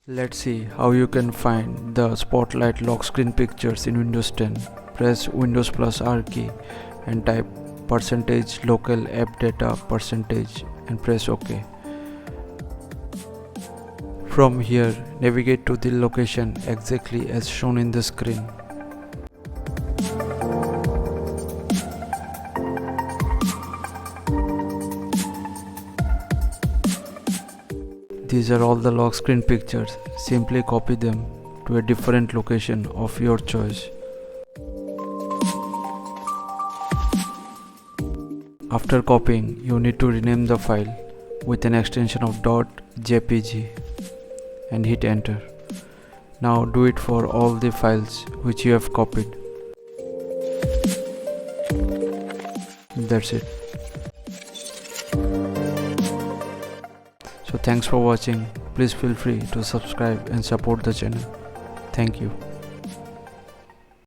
Let's see how you can find the Spotlight lock screen pictures in Windows 10. Press Windows plus R key and type %local app data % and press OK. From here, navigate to the location exactly as shown in the screen. These are all the lock screen pictures. Simply copy them to a different location of your choice. After copying, you need to rename the file with an extension of .jpg and hit enter. Now do it for all the files which you have copied. That's it. So thanks for watching. Please feel free to subscribe and support the channel. Thank you.